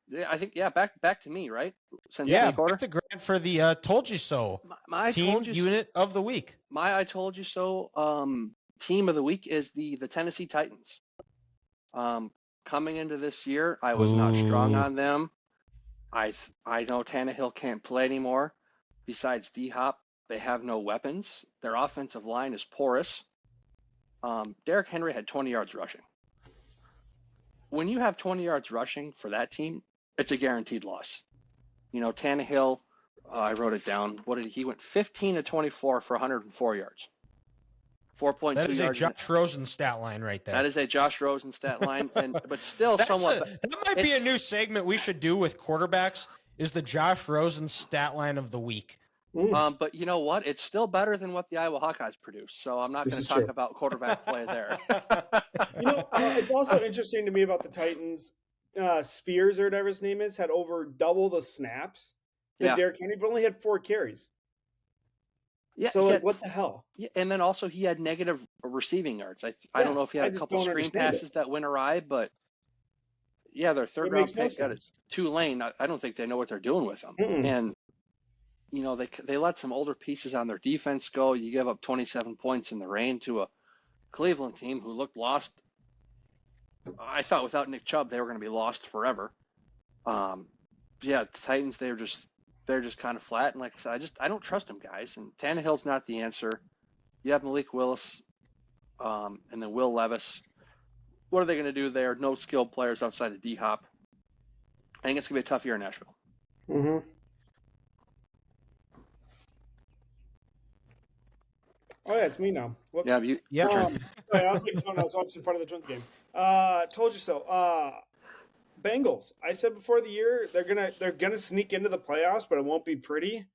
Yeah, I think back to me, right? Since back to Grant for the told you so unit of the week. My I told you so team of the week is the Tennessee Titans. Coming into this year, I was not strong on them. I know Tannehill can't play anymore. Besides D-Hop, they have no weapons. Their offensive line is porous. Derrick Henry had 20 yards rushing. When you have 20 yards rushing for that team, it's a guaranteed loss. Tannehill, I wrote it down. He went 15 to 24 for 104 yards. 4.2 yards. That is a Josh Rosen stat line right there. That is a Josh Rosen stat line, but still that might be a new segment we should do with quarterbacks, is the Josh Rosen stat line of the week. But you know what? It's still better than what the Iowa Hawkeyes produce, so I'm not going to talk about quarterback play there. It's also interesting to me about the Titans. Spears, or whatever his name is, had over double the snaps than Derrick Henry, but only had 4 carries. Yeah. So what the hell? Yeah, and then also he had negative receiving yards. I don't know if he had a couple screen passes that went awry, but their third round pick got it Tulane. I don't think they know what they're doing with them. And they let some older pieces on their defense go. You give up 27 points in the rain to a Cleveland team who looked lost. I thought without Nick Chubb they were going to be lost forever. The Titans, they're just kind of flat, and like I said, I don't trust them, guys. And Tannehill's not the answer. You have Malik Willis, and then Will Levis. What are they going to do there? No skilled players outside of D-Hop. I think it's going to be a tough year in Nashville. Mm-hmm. Oh, yeah, it's me now. Whoops. Yeah. I was watching part of the Twins game. Told you so. Bengals. I said before the year they're gonna sneak into the playoffs, but it won't be pretty.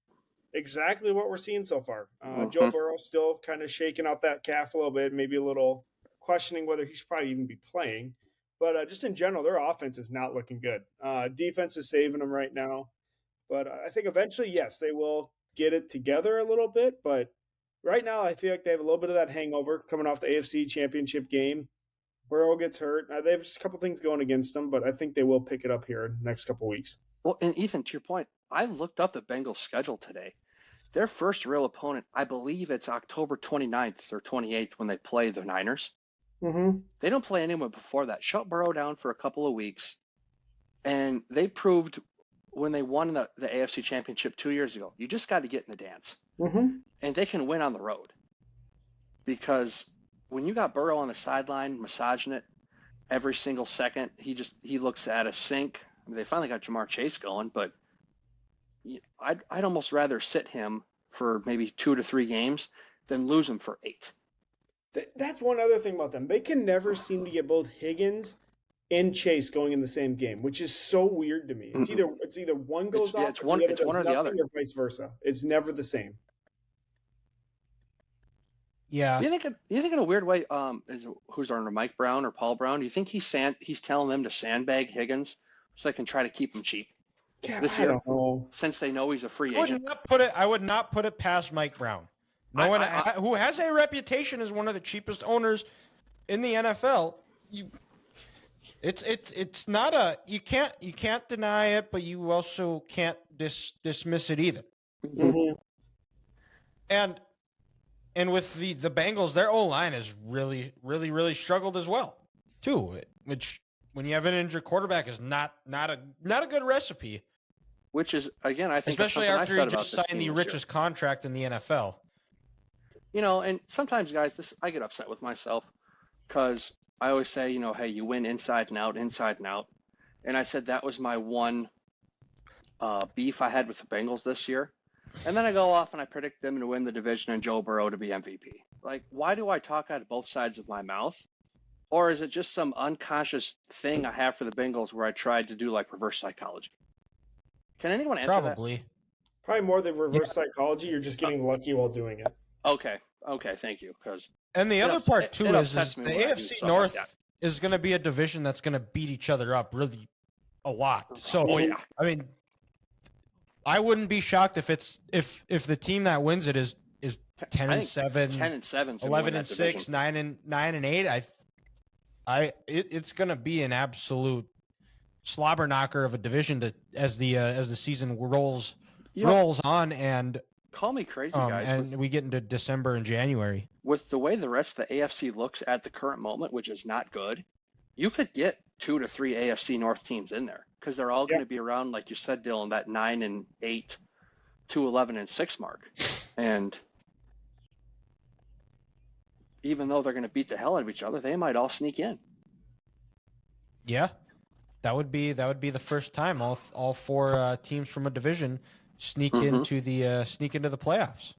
Exactly what we're seeing so far. Joe Burrow still kind of shaking out that calf a little bit, maybe a little questioning whether he should probably even be playing. But just in general, their offense is not looking good. Defense is saving them right now. But I think eventually, yes, they will get it together a little bit. But right now, I feel like they have a little bit of that hangover coming off the AFC Championship game. Burrow gets hurt. They have just a couple things going against them, but I think they will pick it up here in the next couple weeks. Well, and Ethan, to your point, I looked up the Bengals' schedule today. Their first real opponent, I believe it's October 29th or 28th when they play the Niners. Mm-hmm. They don't play anyone before that. Shut Burrow down for a couple of weeks, and they proved when they won the AFC Championship 2 years ago, you just got to get in the dance. Mm-hmm. And they can win on the road. Because when you got Burrow on the sideline massaging it every single second, he looks at a sink. I mean, they finally got Jamar Chase going, but I'd almost rather sit him for maybe 2 to 3 games than lose him for 8. That's one other thing about them. They can never seem to get both Higgins and Chase going in the same game, which is so weird to me. It's either one goes off, it's one or the other, or vice versa. It's never the same. Yeah. You think in a weird way, who's under Mike Brown or Paul Brown? Do you think he's telling them to sandbag Higgins so they can try to keep him cheap this year? I don't know. Since they know he's a free agent. I would not put it past Mike Brown. No one who has a reputation as one of the cheapest owners in the NFL. It's not you can't deny it, but you also can't dismiss it either. Mm-hmm. And with the Bengals, their O-line has really, really, really struggled as well, too. Which, when you have an injured quarterback, is not a good recipe. Which is, again, I think, especially after you just signed the richest contract in the NFL. And sometimes, guys, I get upset with myself because I always say, hey, you win inside and out. And I said that was my one beef I had with the Bengals this year. And then I go off and I predict them to win the division and Joe Burrow to be MVP. Like, why do I talk out of both sides of my mouth? Or is it just some unconscious thing I have for the Bengals where I tried to do like reverse psychology? Can anyone answer that? Probably more than reverse psychology. You're just getting lucky while doing it. Okay, thank you. And the other part, too, is the AFC North is going to be a division that's going to beat each other up really a lot. So, I mean, I wouldn't be shocked if the team that wins it is 10-7, 10-7, 11-6, 9-8. It's going to be an absolute slobber knocker of a division as the season rolls on, and call me crazy, guys, and we get into December and January. With the way the rest of the AFC looks at the current moment, which is not good, you could get 2 to 3 AFC North teams in there because they're all going to be around, like you said, Dylan, that 9-8 to 11-6 mark. And even though they're going to beat the hell out of each other, they might all sneak in. Yeah, that would be the first time all four teams from a division sneak into the playoffs.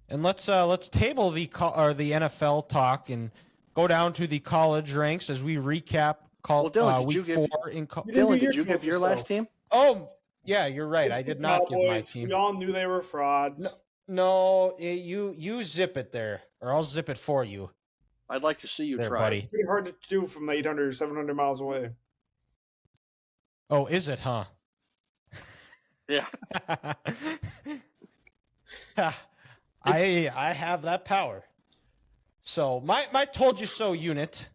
And let's table the NFL talk and go down to the college ranks as we recap Dylan, week 4 in Dylan, did you give your last team? Oh, yeah, you're right. I did not give my team. We all knew they were frauds. No, you zip it there, or I'll zip it for you. I'd like to see you try. Buddy. It's pretty hard to do from 800, 700 miles away. Oh, is it, huh? Yeah. I have that power. So my told you so unit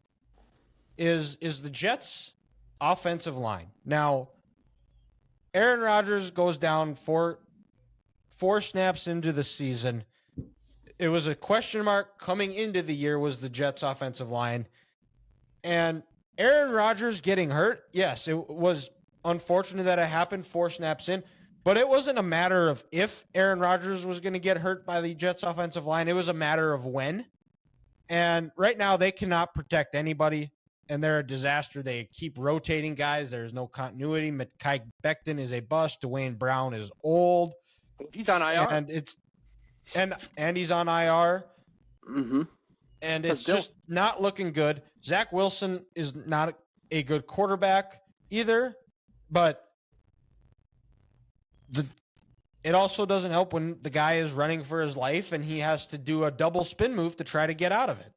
is the Jets' offensive line. Now, Aaron Rodgers goes down four snaps into the season. It was a question mark coming into the year, was the Jets' offensive line. And Aaron Rodgers getting hurt, yes, it was unfortunate that it happened 4 snaps in, but it wasn't a matter of if Aaron Rodgers was going to get hurt by the Jets' offensive line. It was a matter of when. And right now they cannot protect anybody, and they're a disaster. They keep rotating guys. There's no continuity. Mekhi Becton is a bust. Dwayne Brown is old. He's on IR. And he's on IR. Mm-hmm. And it's just not looking good. Zach Wilson is not a good quarterback either, but it also doesn't help when the guy is running for his life and he has to do a double spin move to try to get out of it.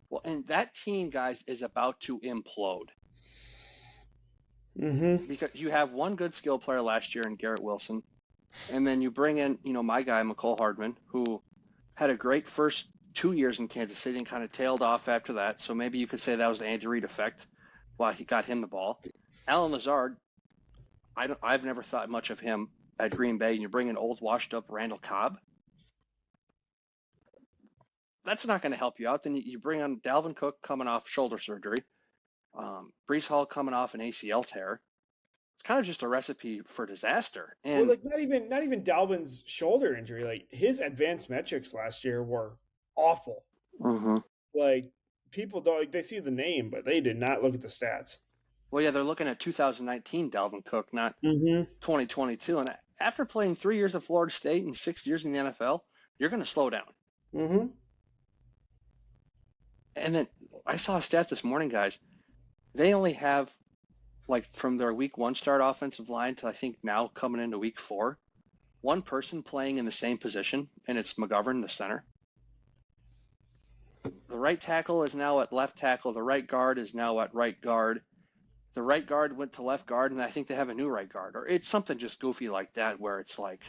Well, and that team, guys, is about to implode. Mm-hmm. Because you have one good skill player last year in Garrett Wilson, and then you bring in, my guy, McCole Hardman, who had a great first 2 years in Kansas City and kind of tailed off after that. So maybe you could say that was the Andy Reid effect while he got him the ball. Alan Lazard, I've never thought much of him at Green Bay, and you bring in old washed-up Randall Cobb. That's not going to help you out. Then you bring on Dalvin Cook coming off shoulder surgery, Breece Hall coming off an ACL tear. It's kind of just a recipe for disaster. And not even Dalvin's shoulder injury. Like, his advanced metrics last year were awful. Mm-hmm. Like, people don't they see the name, but they did not look at the stats. Well, yeah, they're looking at 2019 Dalvin Cook, not 2022. And after playing 3 years at Florida State and 6 years in the NFL, you're going to slow down. Mm-hmm. And then I saw a stat this morning, guys. They only have, from their week 1 start offensive line to I think now coming into week 4, one person playing in the same position, and it's McGovern, the center. The right tackle is now at left tackle. The right guard is now at right guard. The right guard went to left guard, and I think they have a new right guard. Or it's something just goofy like that where it's like,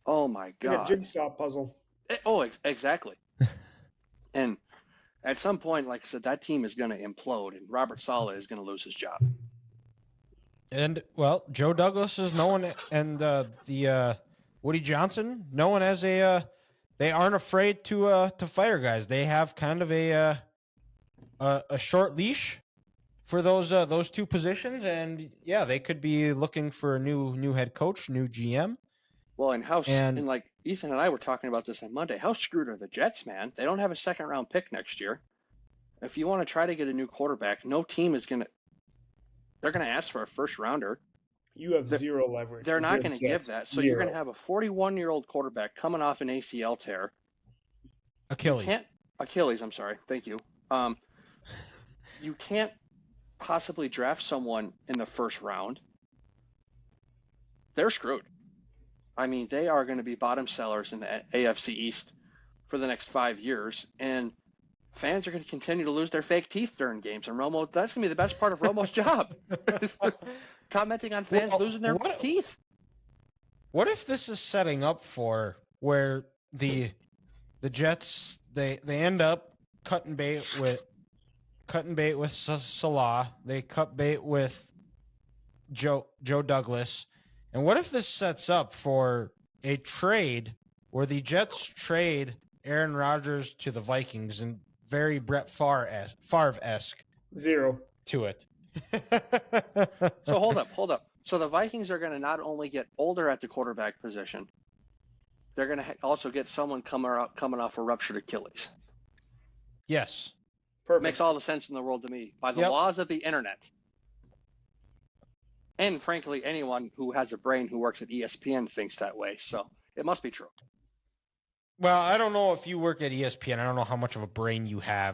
oh, my God. Like a jigsaw puzzle. Exactly. And at some point, like I said, that team is going to implode, and Robert Saleh is going to lose his job. And, well, Joe Douglas is known, and the Woody Johnson, known as they aren't afraid to fire guys. They have kind of a short leash for those two positions, and yeah, they could be looking for a new head coach, new GM. Well, and like Ethan and I were talking about this on Monday, how screwed are the Jets, man? They don't have a second round pick next year. If you want to try to get a new quarterback, no team is they're going to ask for a first rounder. You have zero leverage. They're not going to give that. So you're going to have a 41-year-old quarterback coming off an ACL tear. Achilles, I'm sorry. Thank you. You can't possibly draft someone in the first round. They're screwed. I mean, they are going to be bottom sellers in the AFC East for the next 5 years, and fans are going to continue to lose their fake teeth during games. And Romo, that's going to be the best part of Romo's job. Commenting on fans losing their teeth. What if this is setting up for where the Jets they end up cutting bait with cutting bait with Salah. They cut bait with Joe Douglas. And what if this sets up for a trade where the Jets trade Aaron Rodgers to the Vikings and very Brett Favre-esque zero to it? So hold up. So the Vikings are going to not only get older at the quarterback position, they're going to also get someone coming off a ruptured Achilles. Yes. Perfect. Makes all the sense in the world to me. By the laws of the internet. And frankly, anyone who has a brain who works at ESPN thinks that way. So it must be true. Well, I don't know if you work at ESPN. I don't know how much of a brain you have.